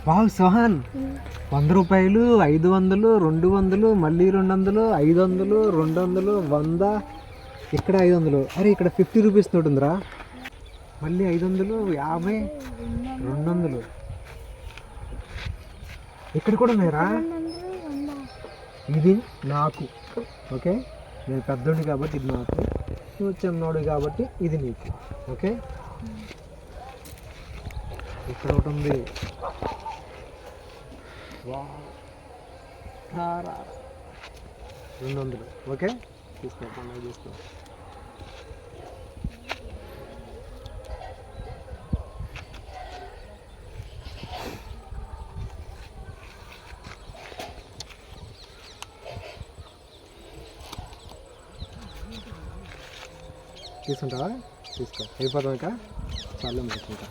Wow Sohan, 100 రూపాయలు, 500, 200, మళ్ళీ 200, 500, 200, 100, ఇక్కడ 500. అరే ఇక్కడ 50 రూపీస్ నోట్ ఉందిరా. మళ్ళీ 500, 50, 200. ఇక్కడ కూడా ఉన్నాయరా. ఇది నాకు, ఓకే. నేను పెద్దోడి కాబట్టి ఇది నాకు, నువ్వు చిన్నోడు కాబట్టి ఇది నీకు, ఓకే. ఇక్కడ ఒకటి ఉంది. 200, ఓకే. తీసుకో, పండుగ తీసుకో. తీసుకుంటావా? తీసుకో. అయిపోతాం ఇంకా చాలా మంచిగా.